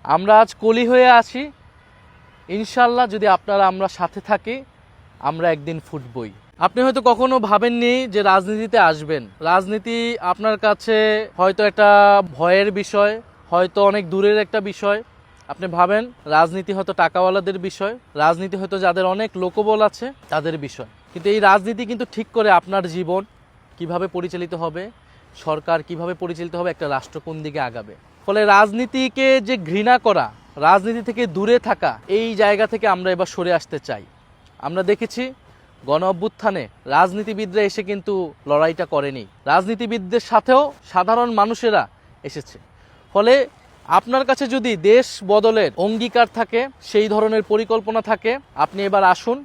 আমরা আজ কলি হয়ে আছি, ইনশাল্লাহ যদি আপনারা আমরা সাথে থাকি আমরা একদিন ফুটবই। আপনি হয়তো কখনো ভাবেননি যে রাজনীতিতে আসবেন। রাজনীতি আপনার কাছে হয়তো একটা ভয়ের বিষয়, হয়তো অনেক দূরের একটা বিষয়। আপনি ভাবেন রাজনীতি হয়তো টাকাওয়ালাদের বিষয়, রাজনীতি হয়তো যাদের অনেক লোকবল আছে তাদের বিষয়। কিন্তু এই রাজনীতি কিন্তু ঠিক করে আপনার জীবন কিভাবে পরিচালিত হবে, সরকার কিভাবে পরিচালিত হবে, একটা রাষ্ট্র কোন দিকে আগাবে। ফলে রাজনীতিকে যে ঘৃণা করা, রাজনীতি থেকে দূরে থাকা, এই জায়গা থেকে আমরা এবার সরে আসতে চাই। আমরা দেখেছি গণ অভ্যুত্থানে রাজনীতিবিদরা এসে কিন্তু লড়াইটা করেনি, রাজনীতিবিদদের সাথেও সাধারণ মানুষেরা এসেছে। ফলে আপনার কাছে যদি দেশ বদলের অঙ্গীকার থাকে, সেই ধরনের পরিকল্পনা থাকে, আপনি এবার আসুন,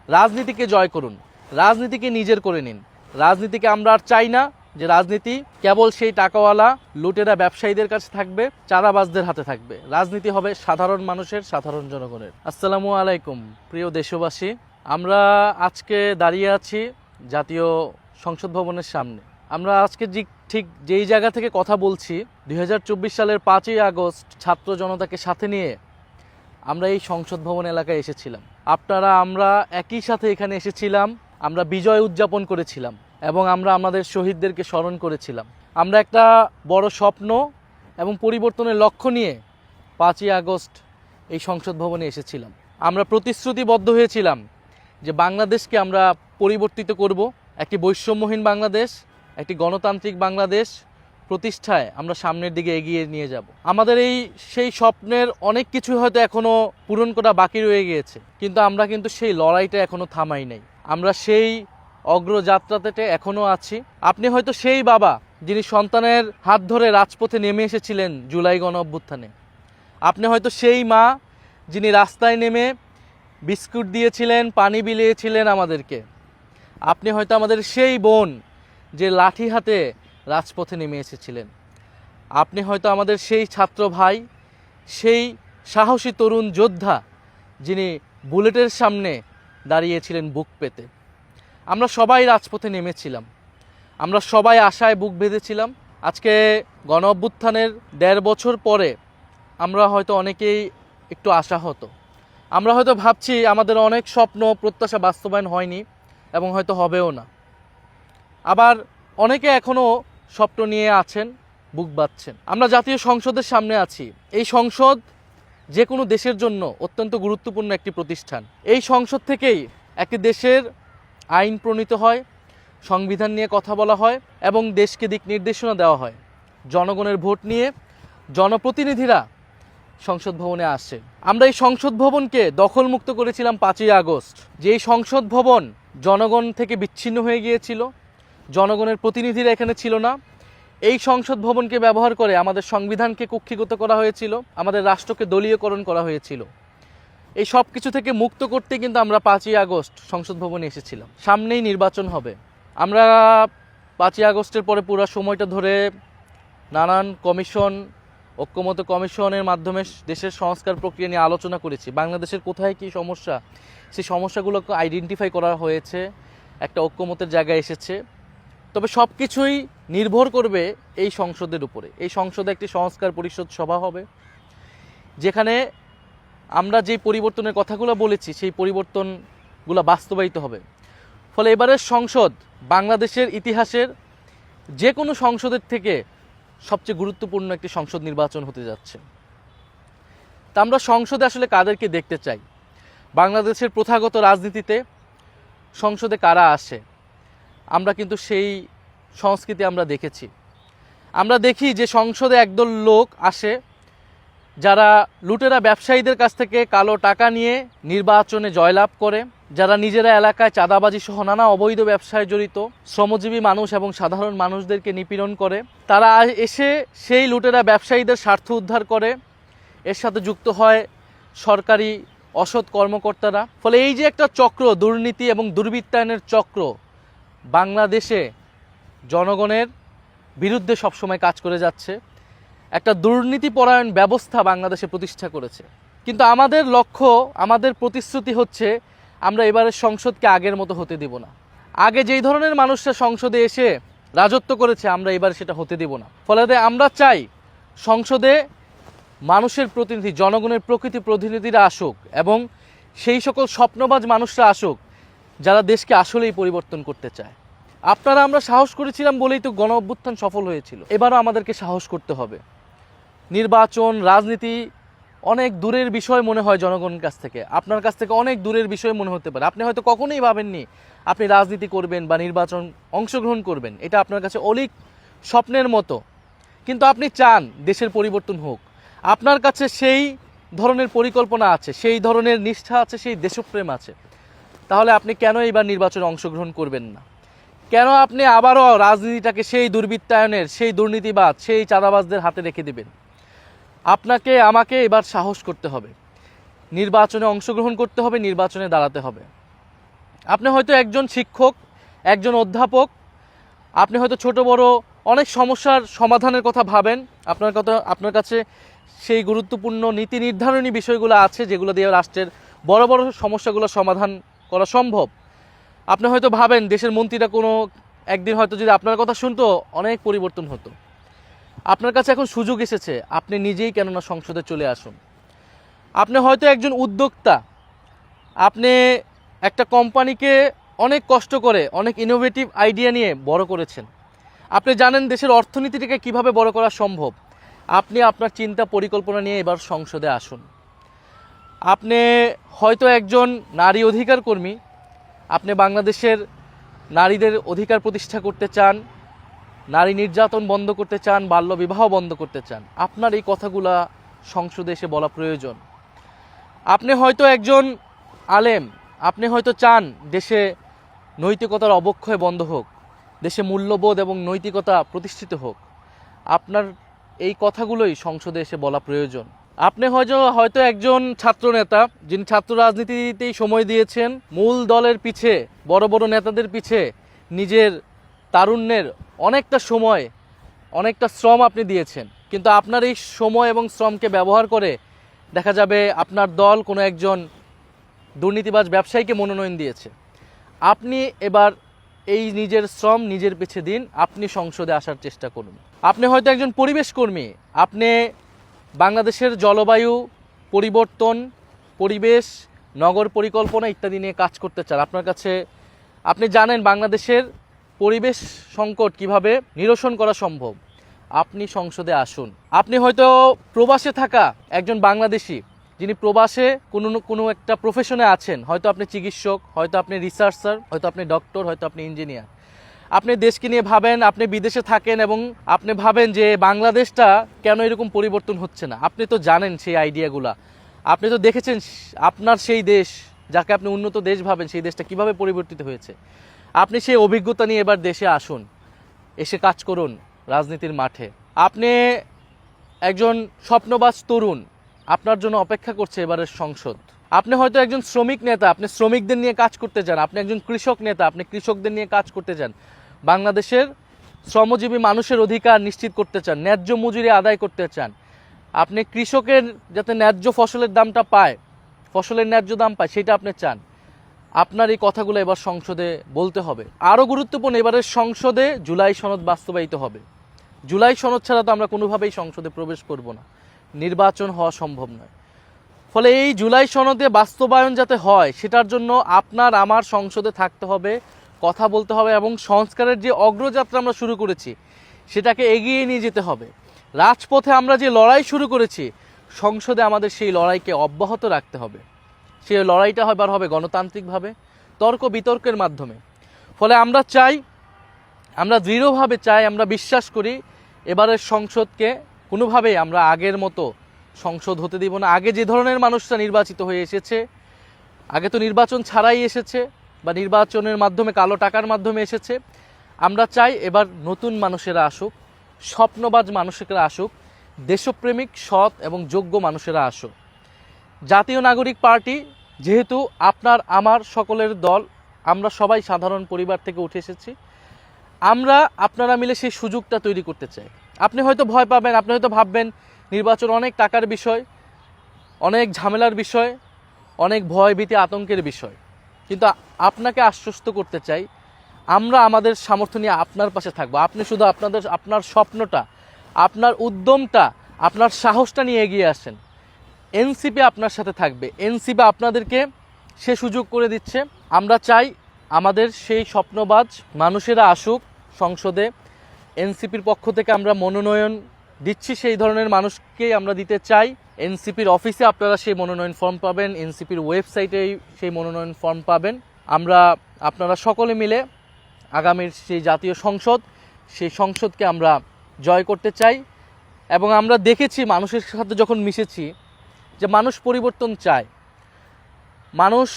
রাজনীতিকে জয় করুন, রাজনীতিকে নিজের করে নিন। রাজনীতিকে আমরা আর চাই না যে রাজনীতি কেবল সেই টাকাওয়ালা লুটেরা ব্যবসায়ীদের কাছে থাকবে, চাঁদাবাজদের হাতে থাকবে। রাজনীতি হবে সাধারণ মানুষের, সাধারণ জনগণের। আসসালামু আলাইকুম প্রিয় দেশবাসী, আমরা আজকে দাঁড়িয়ে আছি জাতীয় সংসদ ভবনের সামনে। আমরা আজকে ঠিক যেই জায়গা থেকে কথা বলছি, 2024 সালের 5ই আগস্ট ছাত্র জনতাকে সাথে নিয়ে আমরা এই সংসদ ভবন এলাকায় এসেছিলাম। আপনারা আমরা একই সাথে এখানে এসেছিলাম, আমরা বিজয় উদযাপন করেছিলাম এবং আমরা আমাদের শহীদদেরকে স্মরণ করেছিলাম। আমরা একটা বড় স্বপ্ন এবং পরিবর্তনের লক্ষ্য নিয়ে 5ই আগস্ট এই সংসদ ভবনে এসেছিলাম। আমরা প্রতিশ্রুতিবদ্ধ হয়েছিলাম যে বাংলাদেশকে আমরা পরিবর্তিত করব, একটি বৈষম্যহীন বাংলাদেশ, একটি গণতান্ত্রিক বাংলাদেশ প্রতিষ্ঠায় আমরা সামনের দিকে এগিয়ে নিয়ে যাব। আমাদের সেই স্বপ্নের অনেক কিছু হয়তো এখনও পূরণ করা বাকি রয়ে গিয়েছে, কিন্তু আমরা কিন্তু সেই লড়াইটা এখনও থামাই নাই। আমরা সেই অগ্রযাত্রাতে এখনও আছি। আপনি হয়তো সেই বাবা যিনি সন্তানের হাত ধরে রাজপথে নেমে এসেছিলেন জুলাই গণ অভ্যুত্থানে। আপনি হয়তো সেই মা যিনি রাস্তায় নেমে বিস্কুট দিয়েছিলেন, পানি বিলিয়েছিলেন আমাদেরকে। আপনি হয়তো আমাদের সেই বোন যে লাঠি হাতে রাজপথে নেমে এসেছিলেন। আপনি হয়তো আমাদের সেই ছাত্র ভাই, সেই সাহসী তরুণ যোদ্ধা যিনি বুলেটের সামনে দাঁড়িয়েছিলেন বুক পেতে। আমরা সবাই রাজপথে নেমেছিলাম, আমরা সবাই আশায় বুক বেঁধেছিলাম। আজকে গণ অভ্যুত্থানের 1.5 বছর পরে আমরা হয়তো অনেকেই একটু আশাহত। আমরা হয়তো ভাবছি আমাদের অনেক স্বপ্ন প্রত্যাশা বাস্তবায়ন হয়নি এবং হয়তো হবেও না। আবার অনেকে এখনও স্বপ্ন নিয়ে আছেন, বুক বাঁধছেন। আমরা জাতীয় সংসদের সামনে আছি। এই সংসদ যে কোনো দেশের জন্য অত্যন্ত গুরুত্বপূর্ণ একটি প্রতিষ্ঠান। এই সংসদ থেকেই একটি দেশের আইন প্রণীত হয়, সংবিধান নিয়ে কথা বলা হয় এবং দেশকে দিক নির্দেশনা দেওয়া হয়। জনগণের ভোট নিয়ে জনপ্রতিনিধিরা সংসদ ভবনে আসে। আমরা এই সংসদ ভবনকে দখলমুক্ত করেছিলাম 5ই আগস্ট। যেই সংসদ ভবন জনগণ থেকে বিচ্ছিন্ন হয়ে গিয়েছিল, জনগণের প্রতিনিধিরা এখানে ছিল না, এই সংসদ ভবনকে ব্যবহার করে আমাদের সংবিধানকে কক্ষিগত করা হয়েছিল, আমাদের রাষ্ট্রকে দলীয়করণ করা হয়েছিল। এই সব কিছু থেকে মুক্ত করতে কিন্তু আমরা 5ই আগস্ট সংসদ ভবনে এসেছিলাম। সামনেই নির্বাচন হবে। আমরা 5ই আগস্টের পরে পুরো সময়টা ধরে নানান কমিশন, ঐক্যমত্য কমিশনের মাধ্যমে দেশের সংস্কার প্রক্রিয়া নিয়ে আলোচনা করেছি। বাংলাদেশের কোথায় কী সমস্যা, সেই সমস্যাগুলোকে আইডেন্টিফাই করা হয়েছে, একটা ঐক্যমতের জায়গায় এসেছে। তবে সব কিছুই নির্ভর করবে এই সংসদের উপরে। এই সংসদে একটি সংস্কার পরিষদ সভা হবে, যেখানে আমরা যে পরিবর্তনের কথাগুলো বলেছি সেই পরিবর্তনগুলো বাস্তবায়িত হবে। ফলে এবারের সংসদ বাংলাদেশের ইতিহাসের যে কোনো সংসদের থেকে সবচেয়ে গুরুত্বপূর্ণ একটি সংসদ নির্বাচন হতে যাচ্ছে। তা আমরা সংসদে আসলে কাদেরকে দেখতে চাই? বাংলাদেশের প্রথাগত রাজনীতিতে সংসদে কারা আসে, আমরা কিন্তু সেই সংস্কৃতি আমরা দেখেছি। আমরা দেখি যে সংসদে একদল লোক আসে যারা লুটেরা ব্যবসায়ীদের কাছ থেকে কালো টাকা নিয়ে নির্বাচনে জয়লাভ করে, যারা নিজেরা এলাকায় চাঁদাবাজি সহ নানা অবৈধ ব্যবসায় জড়িত, শ্রমজীবী মানুষ এবং সাধারণ মানুষদেরকে নিপীড়ন করে। তারা এসে সেই লুটেরা ব্যবসায়ীদের স্বার্থ উদ্ধার করে, এর সাথে যুক্ত হয় সরকারি অসৎ কর্মকর্তারা। ফলে এই যে একটা চক্র, দুর্নীতি এবং দুর্বৃত্তায়নের চক্র বাংলাদেশে জনগণের বিরুদ্ধে সবসময় কাজ করে যাচ্ছে, একটা দুর্নীতিপরায়ণ ব্যবস্থা বাংলাদেশে প্রতিষ্ঠা করেছে। কিন্তু আমাদের লক্ষ্য, আমাদের প্রতিশ্রুতি হচ্ছে আমরা এবারের সংসদকে আগের মতো হতে দেব না। আগে যেই ধরনের মানুষরা সংসদে এসে রাজত্ব করেছে আমরা এবার সেটা হতে দেব না। ফলে আমরা চাই সংসদে মানুষের প্রতিনিধি, জনগণের প্রকৃতি প্রতিনিধিরা আসুক এবং সেই সকল স্বপ্নবাজ মানুষরা আসুক যারা দেশকে আসলেই পরিবর্তন করতে চায়। আপনারা আমরা সাহস করেছিলাম বলেই তো গণ অভ্যুত্থান সফল হয়েছিল। এবারও আমাদেরকে সাহস করতে হবে। নির্বাচন, রাজনীতি অনেক দূরের বিষয় মনে হয় জনগণের কাছ থেকে, আপনার কাছ থেকে অনেক দূরের বিষয় মনে হতে পারে। আপনি হয়তো কখনোই ভাবেননি আপনি রাজনীতি করবেন বা নির্বাচন অংশগ্রহণ করবেন, এটা আপনার কাছে অলিক স্বপ্নের মতো। কিন্তু আপনি চান দেশের পরিবর্তন হোক, আপনার কাছে সেই ধরনের পরিকল্পনা আছে, সেই ধরনের নিষ্ঠা আছে, সেই দেশপ্রেম আছে। তাহলে আপনি কেন এবার নির্বাচনে অংশগ্রহণ করবেন না? কেন আপনি আবারও রাজনীতিটাকে সেই দুর্বৃত্তায়নের, সেই দুর্নীতিবাজ, সেই চাঁদাবাজদের হাতে রেখে দেবেন? আপনাকে আমাকে এবার সাহস করতে হবে, নির্বাচনে অংশগ্রহণ করতে হবে, নির্বাচনে দাঁড়াতে হবে। আপনি হয়তো একজন শিক্ষক, একজন অধ্যাপক, আপনি হয়তো ছোট বড় অনেক সমস্যার সমাধানের কথা ভাবেন, আপনার কাছে সেই গুরুত্বপূর্ণ নীতি নির্ধারণী বিষয়গুলো আছে যেগুলো দিয়ে রাষ্ট্রের বড় বড় সমস্যাগুলো সমাধান করা সম্ভব। আপনি হয়তো ভাবেন দেশের মন্ত্রীরা কোনো একদিন হয়তো যদি আপনার কথা শুনতো অনেক পরিবর্তন হতো। আপনার কাছে এখন সুযোগ এসেছে, আপনি নিজেই কেননা সংসদে চলে আসুন। আপনি হয়তো একজন উদ্যোক্তা, আপনি একটা কোম্পানিকে অনেক কষ্ট করে অনেক ইনোভেটিভ আইডিয়া নিয়ে বড় করেছেন। আপনি জানেন দেশের অর্থনীতিটাকে কিভাবে বড় করা সম্ভব। আপনি আপনার চিন্তা পরিকল্পনা নিয়ে এবার সংসদে আসুন। আপনি হয়তো একজন নারী অধিকার কর্মী, আপনি বাংলাদেশের নারীদের অধিকার প্রতিষ্ঠা করতে চান, নারী নির্যাতন বন্ধ করতে চান, বাল্যবিবাহ বন্ধ করতে চান। আপনার এই কথাগুলা সংসদে এসে বলা প্রয়োজন। আপনি হয়তো একজন আলেম, আপনি হয়তো চান দেশে নৈতিকতার অবক্ষয় বন্ধ হোক, দেশে মূল্যবোধ এবং নৈতিকতা প্রতিষ্ঠিত হোক। আপনার এই কথাগুলোই সংসদে এসে বলা প্রয়োজন। আপনি হয়তো একজন ছাত্রনেতা, যিনি ছাত্র রাজনীতিতেই সময় দিয়েছেন, মূল দলের পিছে, বড় বড় নেতাদের পিছে নিজের তারুণ্যের অনেকটা সময়, অনেকটা শ্রম আপনি দিয়েছেন। কিন্তু আপনার এই সময় এবং শ্রমকে ব্যবহার করে দেখা যাবে আপনার দল কোনো একজন দুর্নীতিবাজ ব্যবসায়ীকে মনোনয়ন দিয়েছে। আপনি এবার এই নিজের শ্রম নিজের পিছে দিন, আপনি সংসদে আসার চেষ্টা করুন। আপনি হয়তো একজন পরিবেশ কর্মী, আপনি বাংলাদেশের জলবায়ু পরিবর্তন, পরিবেশ, নগর পরিকল্পনা ইত্যাদি নিয়ে কাজ করতে চান। আপনার কাছে, আপনি জানেন বাংলাদেশের পরিবেশ সংকট কিভাবে নিরসন করা সম্ভব। আপনি সংসদে আসুন। আপনি হয়তো প্রবাসে থাকা একজন বাংলাদেশি, যিনি প্রবাসে কোনো একটা প্রফেশনে আছেন, হয়তো আপনি চিকিৎসক, হয়তো আপনি রিসার্চার, হয়তো আপনি ডক্টর, হয়তো আপনি ইঞ্জিনিয়ার। আপনি দেশকে নিয়ে ভাবেন, আপনি বিদেশে থাকেন এবং আপনি ভাবেন যে বাংলাদেশটা কেন এরকম পরিবর্তন হচ্ছে না। আপনি তো জানেন সেই আইডিয়াগুলা, আপনি তো দেখেছেন আপনার সেই দেশ যাকে আপনি উন্নত দেশ ভাবেন, সেই দেশটা কিভাবে পরিবর্তিত হয়েছে। আপনি সেই অভিজ্ঞতা নিয়ে এবার দেশে আসুন, এসে কাজ করুন রাজনীতির মাঠে। আপনি একজন স্বপ্নবাজ তরুণ, আপনার জন্য অপেক্ষা করছে এবারের সংসদ। আপনি হয়তো একজন শ্রমিক নেতা, আপনি শ্রমিকদের নিয়ে কাজ করতে চান। আপনি একজন কৃষক নেতা, আপনি কৃষকদের নিয়ে কাজ করতে চান। বাংলাদেশের শ্রমজীবী মানুষের অধিকার নিশ্চিত করতে চান, ন্যায্য মজুরি আদায় করতে চান। আপনি কৃষকের যাতে ন্যায্য ফসলের দামটা পায়, ফসলের ন্যায্য দাম পায়, সেটা আপনি চান। আপনার এই কথাগুলো এবার সংসদে বলতে হবে। আরও গুরুত্বপূর্ণ, এবারের সংসদে জুলাই সনদ বাস্তবায়িত হবে। জুলাই সনদ ছাড়া তো আমরা কোনোভাবেই সংসদে প্রবেশ করব না, নির্বাচন হওয়া সম্ভব নয়। ফলে এই জুলাই সনদে বাস্তবায়ন যাতে হয়, সেটার জন্য আপনার আমার সংসদে থাকতে হবে, কথা বলতে হবে এবং সংস্কারের যে অগ্রযাত্রা আমরা শুরু করেছি সেটাকে এগিয়ে নিয়ে যেতে হবে। রাজপথে আমরা যে লড়াই শুরু করেছি, সংসদে আমাদের সেই লড়াইকে অব্যাহত রাখতে হবে। সেই লড়াইটা এবার হবে গণতান্ত্রিকভাবে, তর্ক বিতর্কের মাধ্যমে। ফলে আমরা চাই, আমরা দৃঢ়ভাবে চাই, আমরা বিশ্বাস করি এবারের সংসদকে কোনোভাবেই আমরা আগের মতো সংসদ হতে দিব না। আগে যে ধরনের মানুষরা নির্বাচিত হয়ে এসেছে, আগে তো নির্বাচন ছাড়াই এসেছে বা নির্বাচনের মাধ্যমে, কালো টাকার মাধ্যমে এসেছে। আমরা চাই এবার নতুন মানুষেরা আসুক, স্বপ্নবাজ মানুষেরা আসুক, দেশপ্রেমিক, সৎ এবং যোগ্য মানুষেরা আসুক। জাতীয় নাগরিক পার্টি যেহেতু আপনার আমার সকলের দল, আমরা সবাই সাধারণ পরিবার থেকে উঠে এসেছি, আমরা আপনারা মিলে সেই সুযোগটা তৈরি করতে চাই। আপনি হয়তো ভয় পাবেন, আপনি হয়তো ভাববেন নির্বাচন অনেক টাকার বিষয়, অনেক ঝামেলার বিষয়, অনেক ভয় ভীতি আতঙ্কের বিষয়। কিন্তু আপনাকে আশ্বস্ত করতে চাই, আমরা আমাদের সামর্থ্য নিয়ে আপনার পাশে থাকবো। আপনি শুধু আপনার স্বপ্নটা, আপনার উদ্যমটা, আপনার সাহসটা নিয়ে এগিয়ে আসেন। এনসিপি আপনার সাথে থাকবে, এনসিপি আপনাদেরকে সে সুযোগ করে দিচ্ছে। আমরা চাই আমাদের সেই স্বপ্নবাজ মানুষেরা আসুক সংসদে। এনসিপির পক্ষ থেকে আমরা মনোনয়ন দিচ্ছি, সেই ধরনের মানুষকেই আমরা দিতে চাই। এনসিপির অফিসে আপনারা সেই মনোনয়ন ফর্ম পাবেন, এনসিপির ওয়েবসাইটেই সেই মনোনয়ন ফর্ম পাবেন। আমরা আপনারা সকলে মিলে আগামীর সেই জাতীয় সংসদ, সেই সংসদকে আমরা জয় করতে চাই। এবং আমরা দেখেছি মানুষের সাথে যখন মিশেছি যে মানুষ পরিবর্তন চায়। মানুষ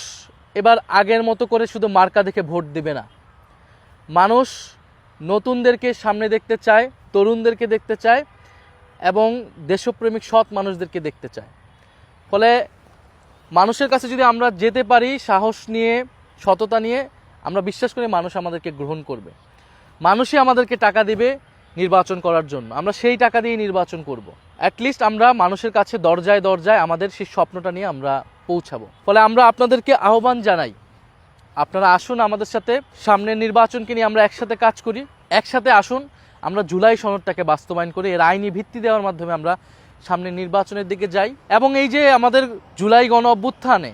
এবার আগের মতো করে শুধু মার্কা দেখে ভোট দেবে না, মানুষ নতুনদেরকে সামনে দেখতে চায়, তরুণদেরকে দেখতে চায় এবং দেশপ্রেমিক সৎ মানুষদেরকে দেখতে চায়। ফলে মানুষের কাছে যদি আমরা যেতে পারি সাহস নিয়ে, সততা নিয়ে, আমরা বিশ্বাস করি মানুষ আমাদেরকে গ্রহণ করবে। মানুষই আমাদেরকে টাকা দিবে নির্বাচন করার জন্য, আমরা সেই টাকা দিয়ে নির্বাচন করব। অ্যাটলিস্ট আমরা মানুষের কাছে দরজায় দরজায় আমাদের সেই স্বপ্নটা নিয়ে আমরা পৌঁছাবো। ফলে আমরা আপনাদেরকে আহ্বান জানাই, আপনারা আসুন আমাদের সাথে, সামনের নির্বাচনকে নিয়ে আমরা একসাথে কাজ করি। একসাথে আসুন, আমরা জুলাই সনদটাকে বাস্তবায়ন করি, এর আইনি ভিত্তি দেওয়ার মাধ্যমে আমরা সামনের নির্বাচনের দিকে যাই। এবং এই যে আমাদের জুলাই গণ অভ্যুত্থানে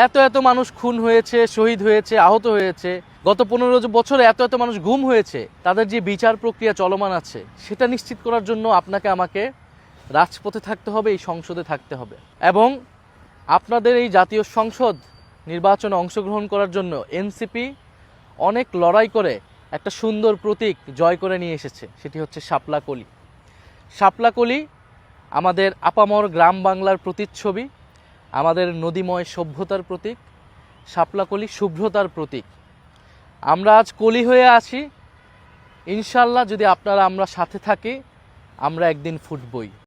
এত মানুষ খুন হয়েছে, শহীদ হয়েছে, আহত হয়েছে, গত 15 বছরে এত মানুষ গুম হয়েছে, তাদের যে বিচার প্রক্রিয়া চলমান আছে সেটা নিশ্চিত করার জন্য আপনাকে আমাকে রাজপথে থাকতে হবে, এই সংসদে থাকতে হবে। এবং আপনাদের এই জাতীয় সংসদ নির্বাচনে অংশগ্রহণ করার জন্য এনসিপি অনেক লড়াই করে একটা সুন্দর প্রতীক জয় করে নিয়ে এসেছে, সেটি হচ্ছে শাপলা কলি। শাপলা কলি আমাদের আপামর গ্রাম বাংলার প্রতিচ্ছবি, আমাদের নদীময় সভ্যতার প্রতীক। শাপলা কলি শুভ্রতার প্রতীক। আমরা আজ কলি হয়ে আছি, ইনশাল্লাহ যদি আপনারা আমরা সাথে থাকি, আমরা একদিন ফুটবই।